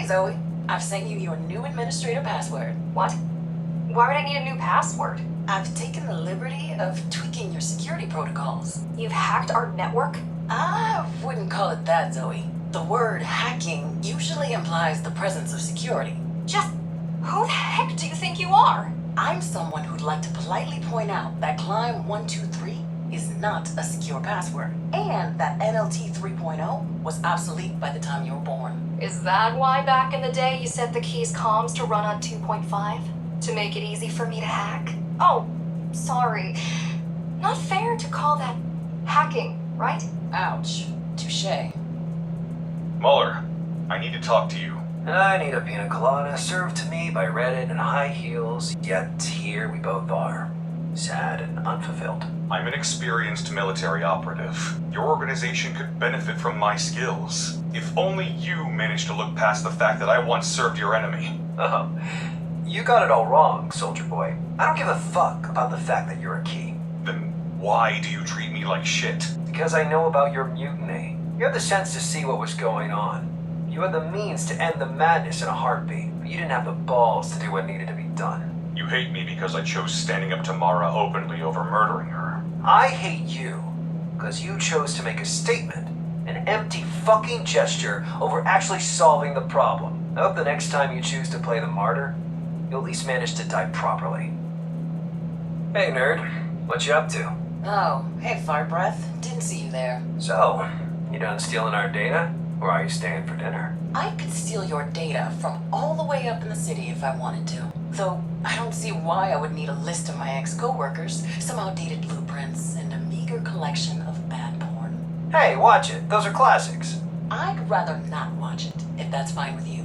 Zoe. I've sent you your new administrator password. What? Why would I need a new password? I've taken the liberty of tweaking your security protocols. You've hacked our network? I wouldn't call it that, Zoe. The word hacking usually implies the presence of security. Just who the heck do you think you are? I'm someone who'd like to politely point out that Climb 123 is not a secure password, and that NLT 3.0 was obsolete by the time you were born. Is that why back in the day you set the key's comms to run on 2.5? To make it easy for me to hack? Oh, sorry. Not fair to call that hacking, right? Ouch. Touché. Muller, I need to talk to you. I need a pina colada served to me by Reddit in high heels, yet here we both are, sad and unfulfilled. I'm an experienced military operative. Your organization could benefit from my skills. If only you managed to look past the fact that I once served your enemy. Oh, you got it all wrong, soldier boy. I don't give a fuck about the fact that you're a key. Then why do you treat me like shit? Because I know about your mutiny. You had the sense to see what was going on. You had the means to end the madness in a heartbeat, but you didn't have the balls to do what needed to be done. You hate me because I chose standing up to Mara openly over murdering her. I hate you because you chose to make a statement, an empty fucking gesture over actually solving the problem. I hope the next time you choose to play the martyr, you'll at least manage to die properly. Hey nerd, what you up to? Oh, hey, Fire Breath. Didn't see you there. So, you done stealing our data? Or are you staying for dinner? I could steal your data from all the way up in the city if I wanted to. Though, I don't see why I would need a list of my ex-coworkers, some outdated blueprints, and a meager collection of bad porn. Hey, watch it. Those are classics. I'd rather not watch it, if that's fine with you.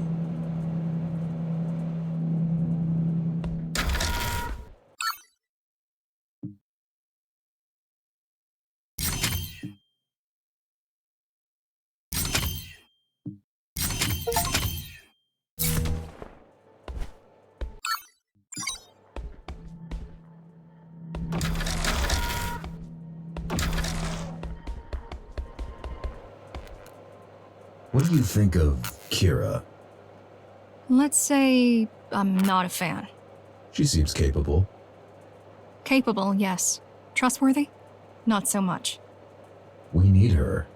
What do you think of Kira? Let's say I'm not a fan. She seems capable. Capable, yes. Trustworthy? Not so much. We need her.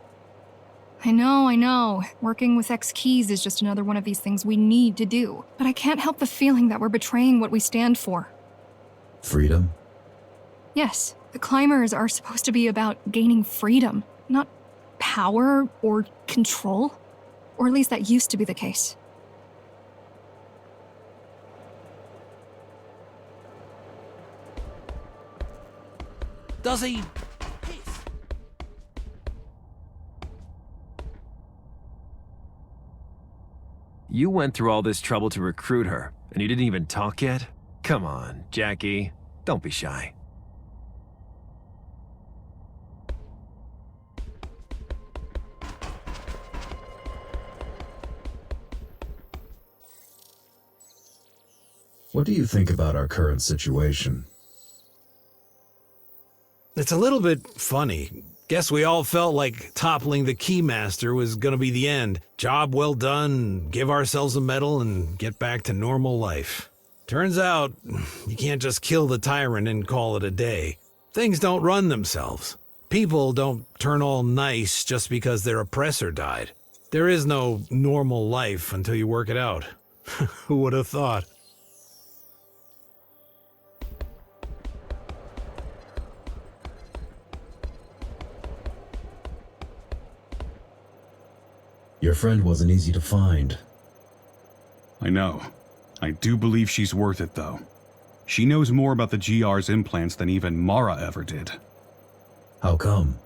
I know. Working with ex-keys is just another one of these things we need to do. But I can't help the feeling that we're betraying what we stand for. Freedom? Yes, the climbers are supposed to be about gaining freedom, not power or control. Or at least that used to be the case. Does he? You went through all this trouble to recruit her, and you didn't even talk yet? Come on, Jackie. Don't be shy. What do you think about our current situation? It's a little bit funny. Guess we all felt like toppling the Keymaster was gonna be the end. Job well done, give ourselves a medal, and get back to normal life. Turns out, you can't just kill the tyrant and call it a day. Things don't run themselves. People don't turn all nice just because their oppressor died. There is no normal life until you work it out. Who would have thought? Your friend wasn't easy to find. I know. I do believe she's worth it, though. She knows more about the GR's implants than even Mara ever did. How come?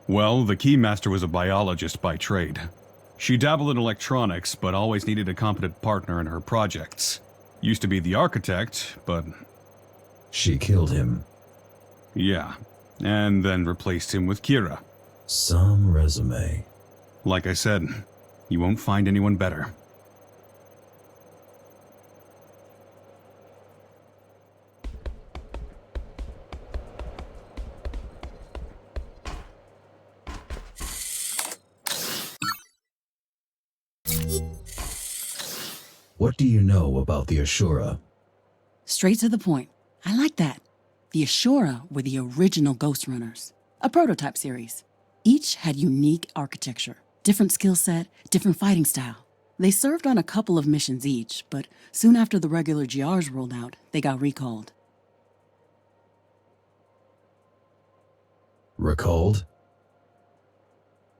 Well, the Keymaster was a biologist by trade. She dabbled in electronics, but always needed a competent partner in her projects. Used to be the architect, but... She killed him. Yeah, and then replaced him with Kira. Some resume. Like I said, you won't find anyone better. What do you know about the Ashura? Straight to the point. I like that. The Ashura were the original Ghostrunners, a prototype series. Each had unique architecture, different skill set, different fighting style. They served on a couple of missions each, but soon after the regular GRs rolled out, they got recalled. Recalled?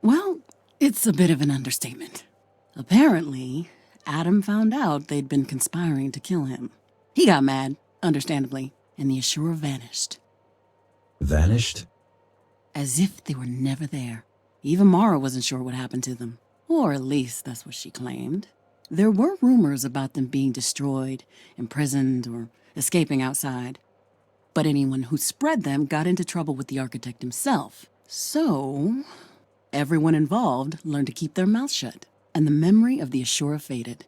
Well, it's a bit of an understatement. Apparently, Adam found out they'd been conspiring to kill him. He got mad, understandably, and the Ashura vanished. Vanished? As if they were never there. Even Mara wasn't sure what happened to them. Or at least that's what she claimed. There were rumors about them being destroyed, imprisoned, or escaping outside. But anyone who spread them got into trouble with the architect himself. So, everyone involved learned to keep their mouths shut, and the memory of the Ashura faded.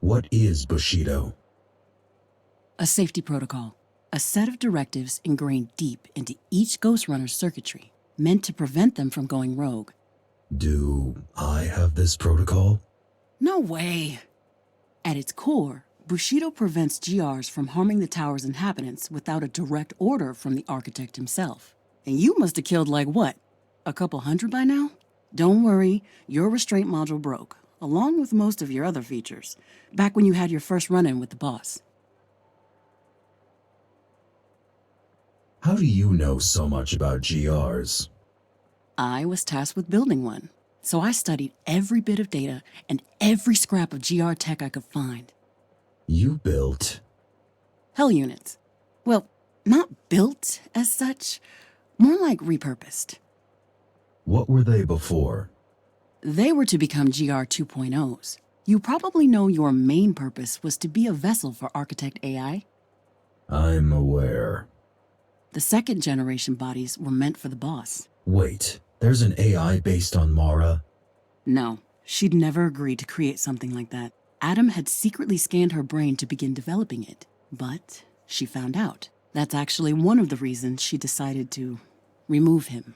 What is Bushido? A safety protocol. A set of directives ingrained deep into each Ghostrunner's circuitry, meant to prevent them from going rogue. Do I have this protocol? No way! At its core, Bushido prevents GRs from harming the tower's inhabitants without a direct order from the architect himself. And you must have killed like what? A couple hundred by now? Don't worry, your restraint module broke, along with most of your other features, back when you had your first run-in with the boss. How do you know so much about GRs? I was tasked with building one, so I studied every bit of data and every scrap of GR tech I could find. You built... Hell units. Well, not built as such, more like repurposed. What were they before? They were to become GR 2.0s. You probably know your main purpose was to be a vessel for Architect AI. I'm aware. The second generation bodies were meant for the boss. Wait, there's an AI based on Mara? No, she'd never agreed to create something like that. Adam had secretly scanned her brain to begin developing it, but she found out. That's actually one of the reasons she decided to remove him.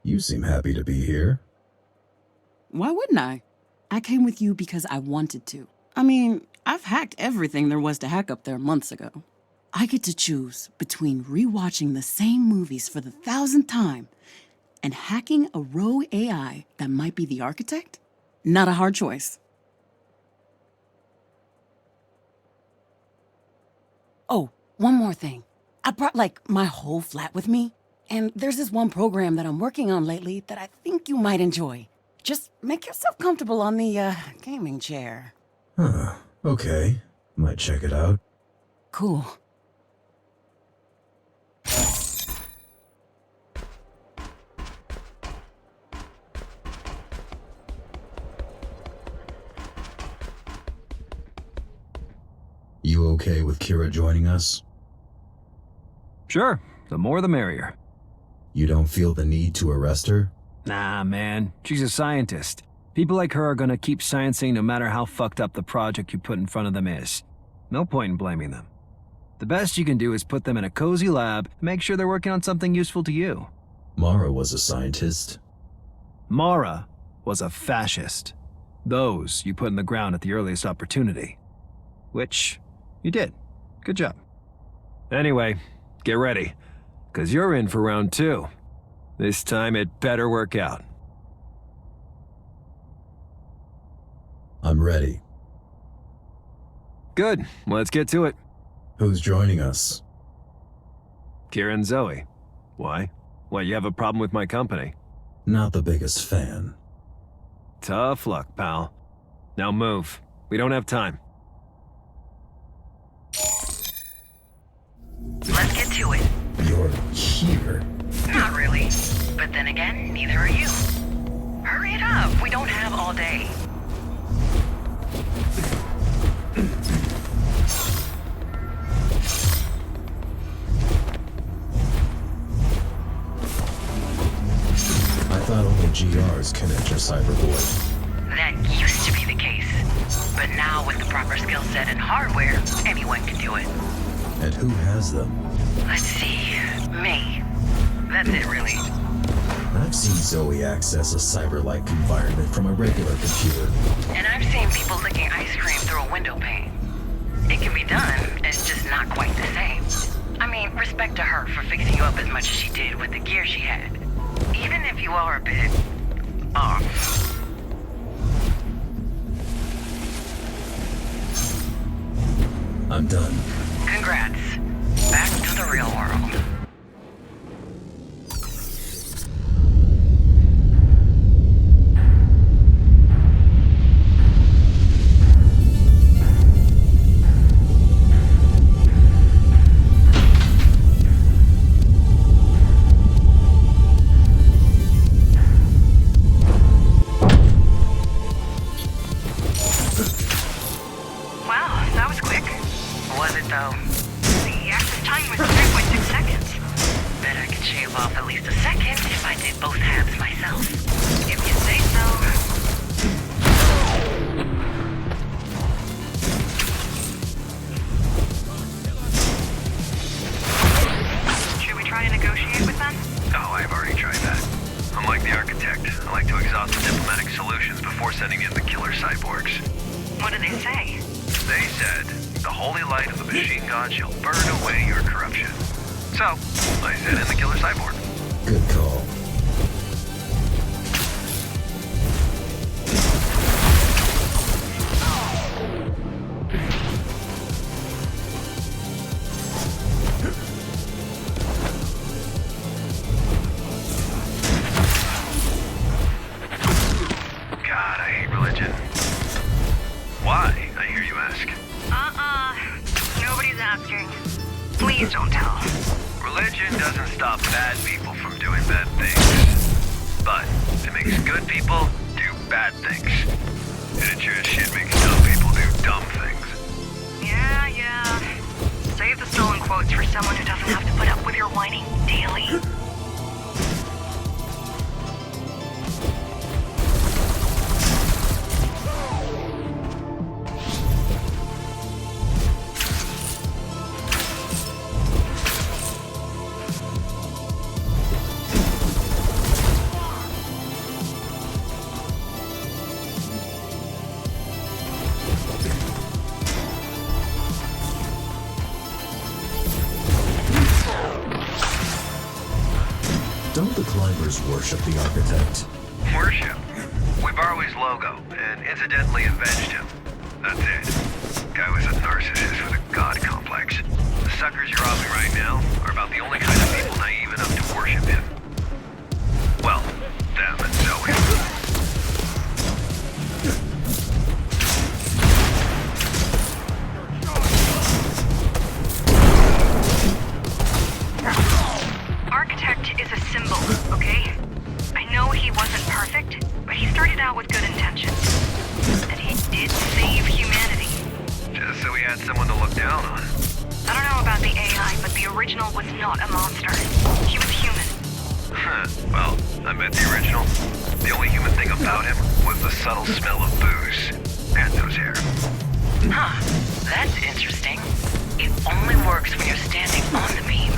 You seem happy to be here. Why wouldn't I? I came with you because I wanted to. I mean, I've hacked everything there was to hack up there months ago. I get to choose between rewatching the same movies for the 1,000th time and hacking a rogue AI that might be the architect? Not a hard choice. Oh, one more thing. I brought, my whole flat with me, and there's this one program that I'm working on lately that I think you might enjoy. Just make yourself comfortable on the, gaming chair. Huh, okay. Might check it out. Cool. You okay with Kira joining us? Sure, the more the merrier. You don't feel the need to arrest her? Nah, man, she's a scientist. People like her are gonna keep sciencing no matter how fucked up the project you put in front of them is. No point in blaming them. The best you can do is put them in a cozy lab and make sure they're working on something useful to you. Mara was a scientist. Mara was a fascist. Those you put in the ground at the earliest opportunity. Which you did. Good job. Anyway, get ready, 'cause you're in for round 2. This time it better work out. I'm ready. Good, let's get to it. Who's joining us? Kira and Zoe. Why? What, you have a problem with my company? Not the biggest fan. Tough luck, pal. Now move. We don't have time. Let's get to it. You're here. Not really. But then again, neither are you. Hurry it up. We don't have all day. I thought only GRs can enter Cybervoid. That used to be the case. But now with the proper skill set and hardware, anyone can do it. And who has them? Let's see. Me. That's it, really. That I've seen Zoe access a cyber-like environment from a regular computer. And I've seen people licking ice cream through a window pane. It can be done, it's just not quite the same. I mean, respect to her for fixing you up as much as she did with the gear she had. Even if you are a bit off. I'm done. Congrats. Back to the real world. Good call. God, I hate religion. Why, I hear you ask? Nobody's asking. Please don't tell. Religion doesn't stop bad people from doing bad things. But it makes good people do bad things. And it sure as shit makes dumb people do dumb things. Yeah. Save the stolen quotes for someone who doesn't have to put up with your whining daily. Don't the climbers worship the architect? Worship? We borrow his logo, and incidentally avenged him. That's it. Guy was a narcissist with a god complex. The suckers you're robbing right now are about the only kind of people naive enough to worship him. Well, them and Zoe. Architect is a symbol, okay? I know he wasn't perfect, but he started out with good intentions. And he did save humanity. Just so he had someone to look down on. I don't know about the AI, but the original was not a monster. He was human. Well, I met the original. The only human thing about him was the subtle smell of booze. And those hair. Huh. That's interesting. It only works when you're standing on the beam.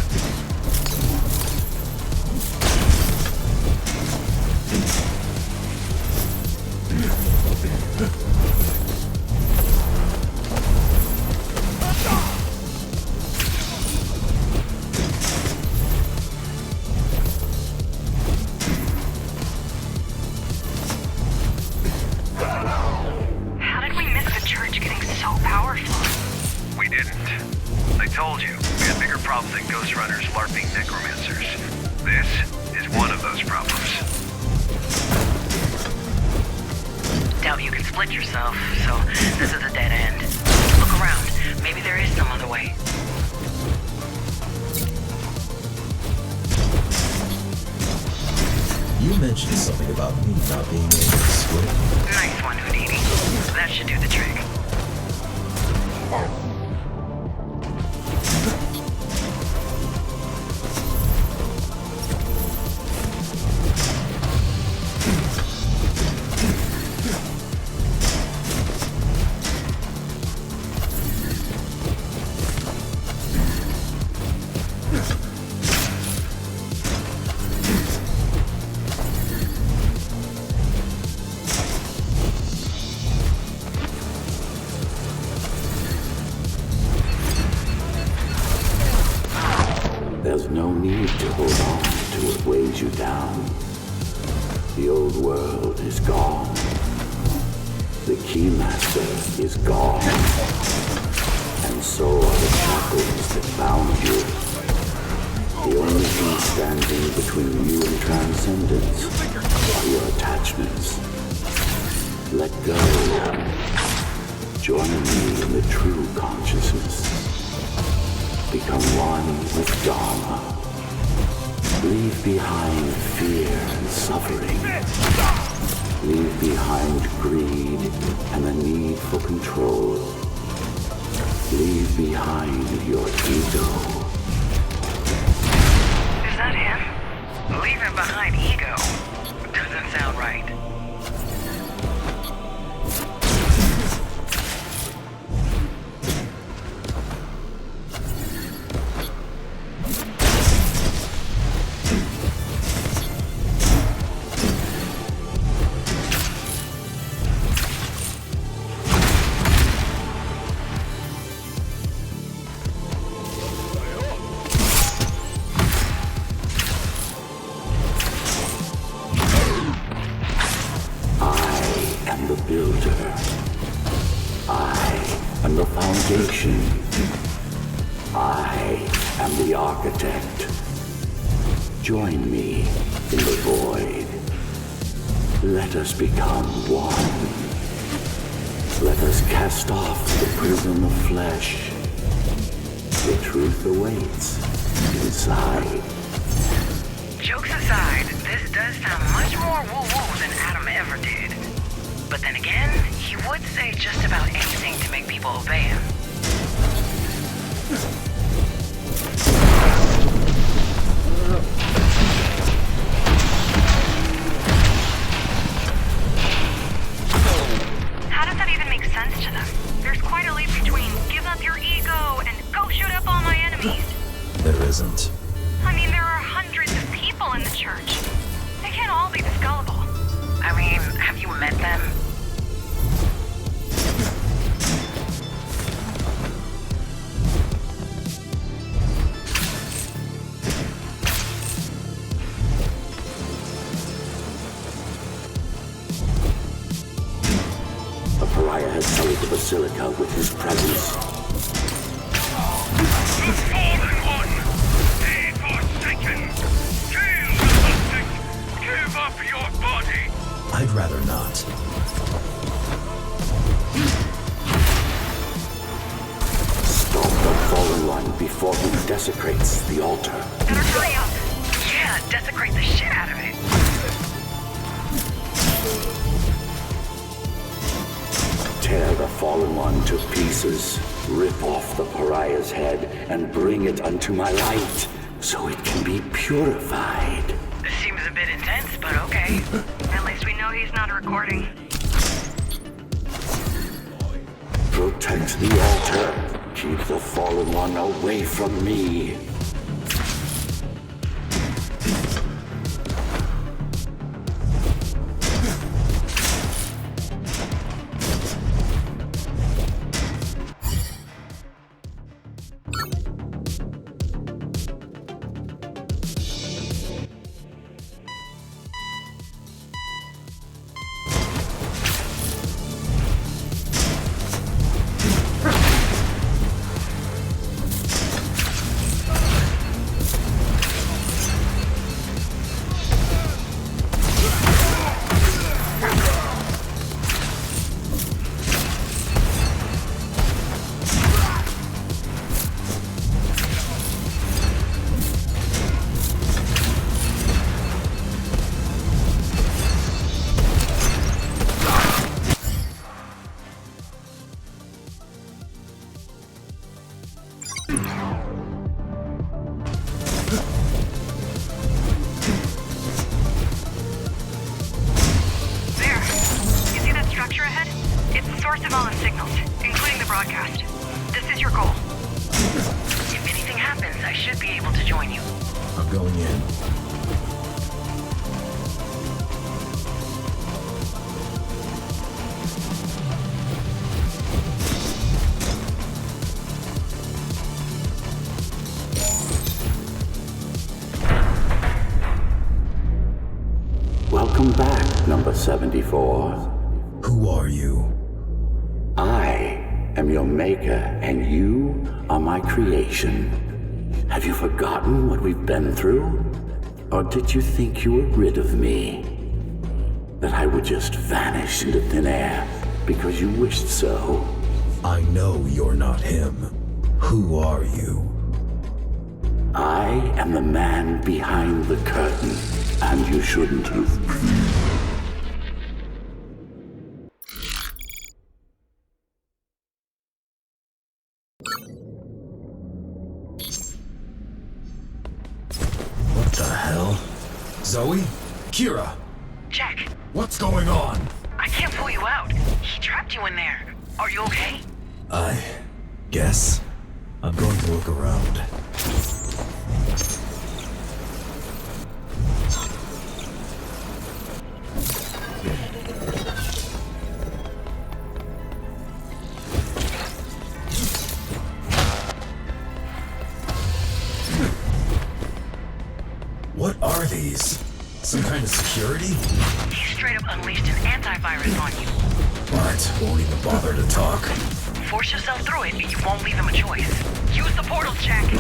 How did we miss the church getting so powerful? We didn't. I told you, we had bigger problems than Ghostrunners LARPing necromancers. This is one of those problems. Doubt you can split yourself, so this is a dead end. Look around. Maybe there is some other way. You mentioned something about me not being able to split. Nice one, Houdini. That should do the trick. need to hold on to what weighs you down. The old world is gone. The Keymaster is gone. And so are the shackles that bound you. The only thing standing between you and transcendence are your attachments. Let go. Join me in the true consciousness. Become one with Dharma. Leave behind fear and suffering. Leave behind greed and the need for control. Leave behind your ego. Is that him? Leaving behind ego? Doesn't sound right. I am the architect. Join me in the void. Let us become one. Let us cast off the prison of flesh. The truth awaits inside. Jokes aside, this does sound much more woo-woo than Adam ever did. But then again, he would say just about anything to make people obey him. How does that even make sense to them? There's quite a leap between give up your ego and go shoot up all my enemies. There isn't. I mean, there are hundreds of people in the church. They can't all be this gullible. I mean, have you met them? The pariah has sullied the Basilica with his presence. I'd rather not. Stop the Fallen One before he desecrates the altar. Better hurry up. Yeah, desecrate the shit out of it. Tear the Fallen One to pieces. Rip off the pariah's head and bring it unto my light, so it can be purified. This seems a bit intense, but okay. At least we know he's not recording. Protect the altar. Keep the Fallen One away from me. Welcome back, number 74. Who are you? I am your maker, and you are my creation. Have you forgotten what we've been through? Or did you think you were rid of me? That I would just vanish into thin air because you wished so? I know you're not him. Who are you? I am the man behind the curtain, and you shouldn't have been. What the hell? Zoe? Kira? Jack, What's going on? I can't pull you out. He trapped you in there. Are you okay? I guess I'm going to look around. What are these? Some kind of security? He straight up unleashed an antivirus on you. What? Won't even bother to talk? Force yourself through it, and you won't leave him a choice. Use the portals, Jack.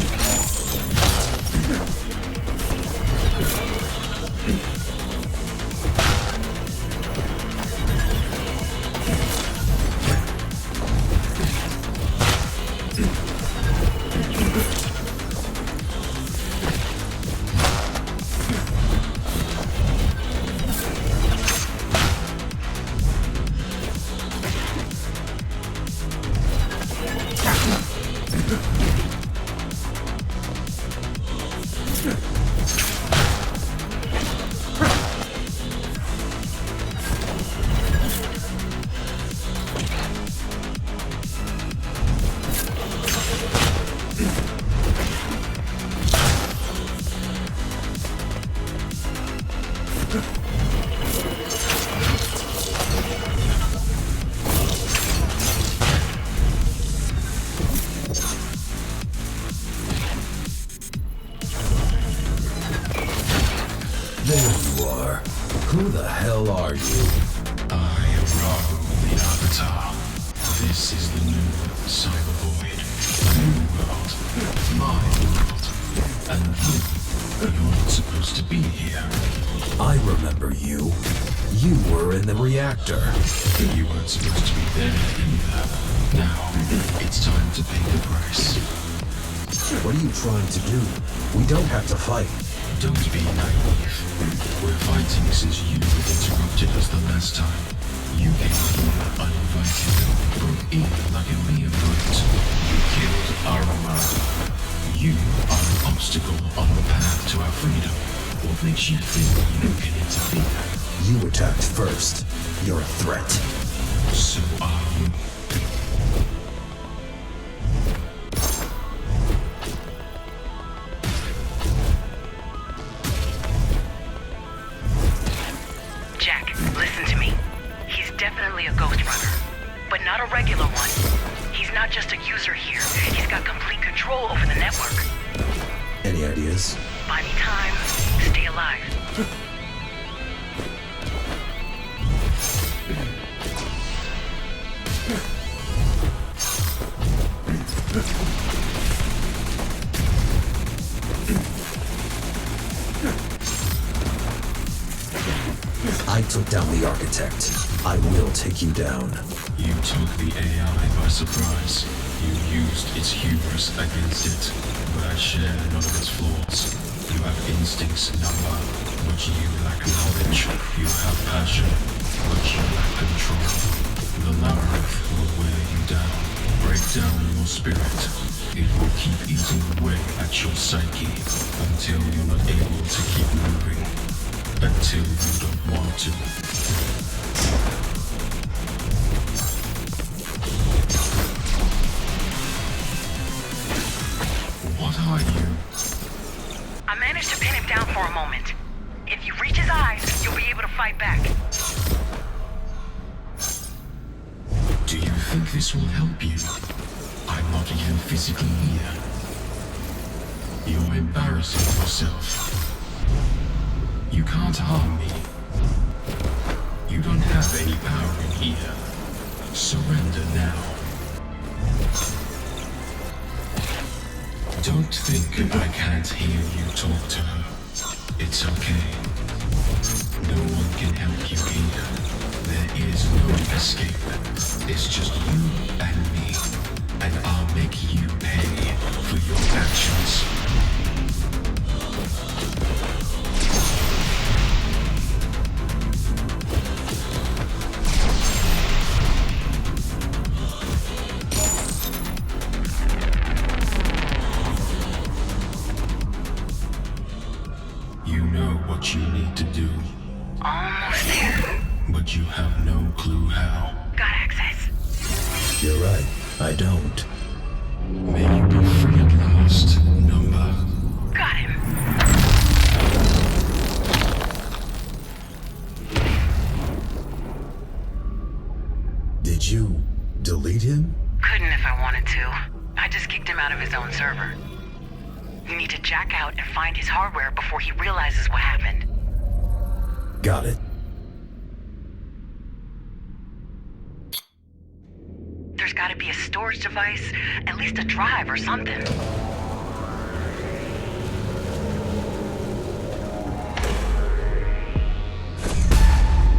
There you are. Who the hell are you? I am Rahu, the Avatar. This is the new Cyber Void. A new world. My world. And you're not supposed to be here. I remember you. You were in the reactor. You weren't supposed to be there either. Now, it's time to pay the price. What are you trying to do? We don't have to fight. Don't be naive. We're fighting since you interrupted us the last time. You came here uninvited, broke in like a neophyte. You killed Arama. You are an obstacle on our path to our freedom. What makes you think you can interfere? You attacked first. You're a threat. So are you. Jack, listen to me. He's definitely a Ghostrunner, but not a regular one. He's not just a user here. He's got complete control over the network. Any ideas? Buy me time. Stay alive. I took down the architect. I will take you down. You took the AI by surprise. You used its hubris against it, but I share none of its flaws. You have instincts, Nava, but you lack knowledge. You have passion, but you lack control. The labyrinth will wear you down, break down your spirit. It will keep eating away at your psyche until you're not able to keep moving. Until you don't want to. What are you? I managed to pin him down for a moment. If you reach his eyes, you'll be able to fight back. Do you think this will help you? I'm not even physically here. You're embarrassing yourself. You can't harm me. You don't have any power in here. Surrender now. Don't think I can't hear you talk to her. It's okay. No one can help you here. There is no escape. It's just you and me. And I'll make you pay for your actions. You know what you need to do. Almost there. But you have no clue how. Got access. You're right, I don't. May you be free at last, number. Got him. Did you delete him? Couldn't if I wanted to. I just kicked him out of his own server. You need to jack out and find his hardware before he realizes what happened. Got it. There's gotta be a storage device, at least a drive or something.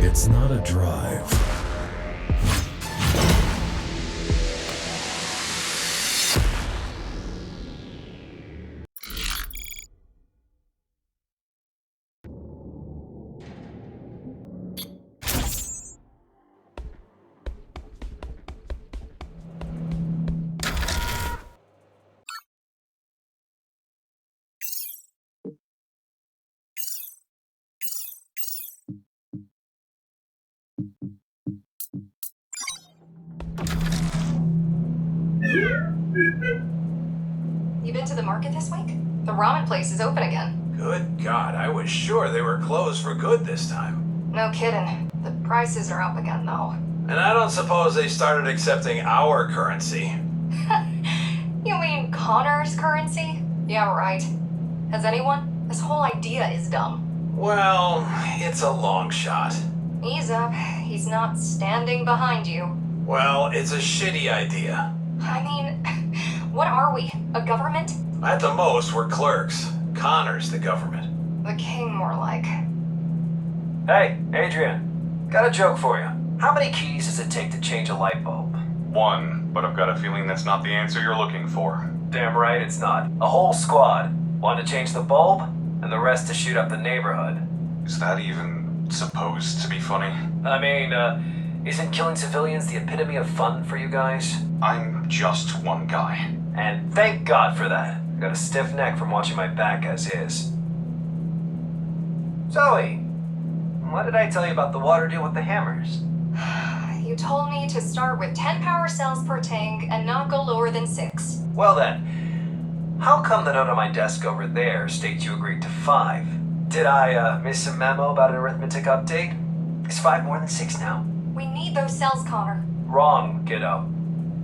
It's not a drive. You been to the market this week? The ramen place is open again. Good God, I was sure they were closed for good this time. No kidding. The prices are up again, though. And I don't suppose they started accepting our currency. You mean Connor's currency? Yeah, right. Has anyone? This whole idea is dumb. Well, it's a long shot. Ease up. He's not standing behind you. Well, it's a shitty idea. I mean, what are we? A government? At the most, we're clerks. Connor's the government. The king, more like. Hey, Adrian. Got a joke for you. How many keys does it take to change a light bulb? 1, but I've got a feeling that's not the answer you're looking for. Damn right it's not. A whole squad. One to change the bulb, and the rest to shoot up the neighborhood. Is that even supposed to be funny? I mean, isn't killing civilians the epitome of fun for you guys? I'm just one guy. And thank God for that. I got a stiff neck from watching my back as is. Zoe, what did I tell you about the water deal with the hammers? You told me to start with 10 power cells per tank and not go lower than 6. Well then, how come the note on my desk over there states you agreed to 5? Did I miss a memo about an arithmetic update? Is 5 more than 6 now? We need those cells, Connor. Wrong, kiddo.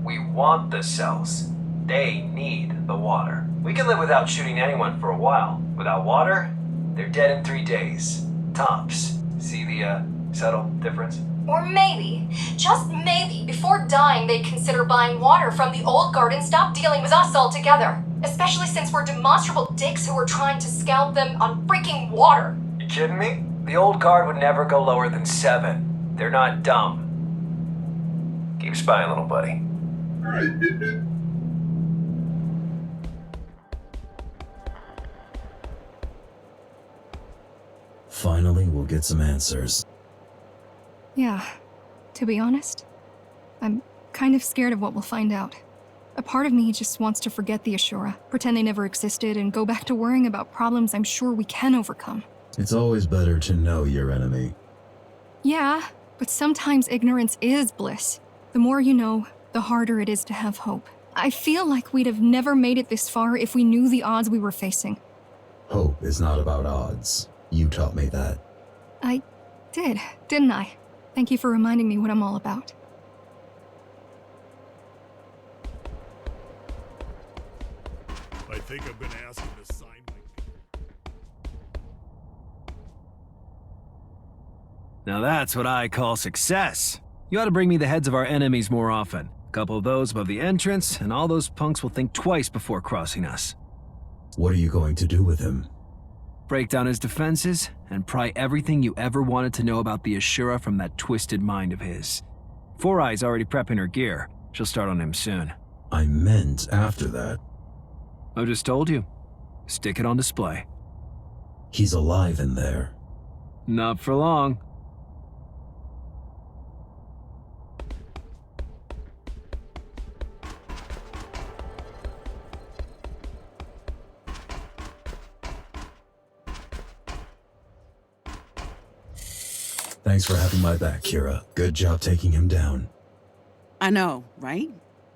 We want the cells. They need the water. We can live without shooting anyone for a while. Without water, they're dead in 3 days. Tops. See the subtle difference? Or maybe, just maybe, before dying they'd consider buying water from the old guard and stop dealing with us altogether. Especially since we're demonstrable dicks who are trying to scalp them on freaking water. You kidding me? The old guard would never go lower than 7. They're not dumb. Keep spying, little buddy. Finally, we'll get some answers. Yeah, to be honest, I'm kind of scared of what we'll find out. A part of me just wants to forget the Ashura, pretend they never existed, and go back to worrying about problems I'm sure we can overcome. It's always better to know your enemy. Yeah, but sometimes ignorance is bliss. The more you know, the harder it is to have hope. I feel like we'd have never made it this far if we knew the odds we were facing. Hope is not about odds. You taught me that. I did, didn't I? Thank you for reminding me what I'm all about. I think I've been asking to sign my... Now that's what I call success. You ought to bring me the heads of our enemies more often. A couple of those above the entrance, and all those punks will think twice before crossing us. What are you going to do with him? Break down his defenses, and pry everything you ever wanted to know about the Ashura from that twisted mind of his. Four Eye's already prepping her gear. She'll start on him soon. I meant after that. I just told you. Stick it on display. He's alive in there. Not for long. Thanks for having my back, Kira. Good job taking him down. I know, right?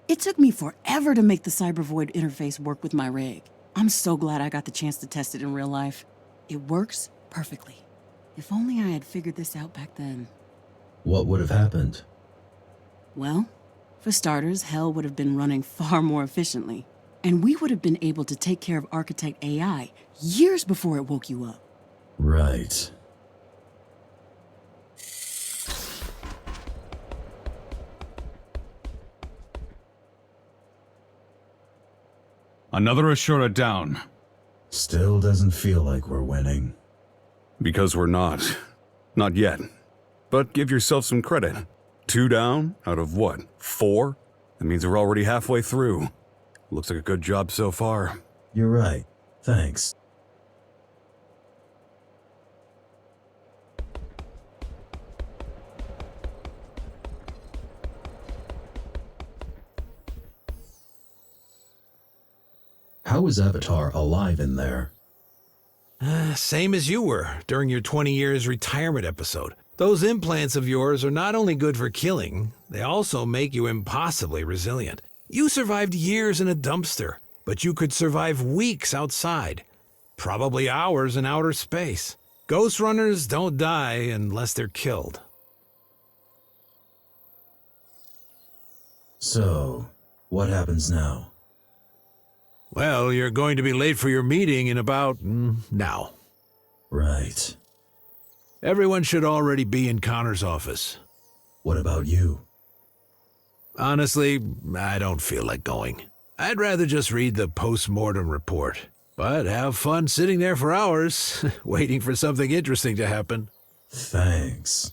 It took me forever to make the Cyber Void interface work with my rig. I'm so glad I got the chance to test it in real life. It works perfectly. If only I had figured this out back then. What would have happened? Well, for starters, Hell would have been running far more efficiently. And we would have been able to take care of Architect AI years before it woke you up. Right. Another Ashura down. Still doesn't feel like we're winning. Because we're not. Not yet. But give yourself some credit. 2 down out of what? 4? That means we're already halfway through. Looks like a good job so far. You're right. Thanks. How is Avatar alive in there? Same as you were during your 20 years retirement episode. Those implants of yours are not only good for killing, they also make you impossibly resilient. You survived years in a dumpster, but you could survive weeks outside. Probably hours in outer space. Ghostrunners don't die unless they're killed. So, what happens now? Well, you're going to be late for your meeting in about now. Right. Everyone should already be in Connor's office. What about you? Honestly, I don't feel like going. I'd rather just read the post-mortem report. But have fun sitting there for hours, waiting for something interesting to happen. Thanks.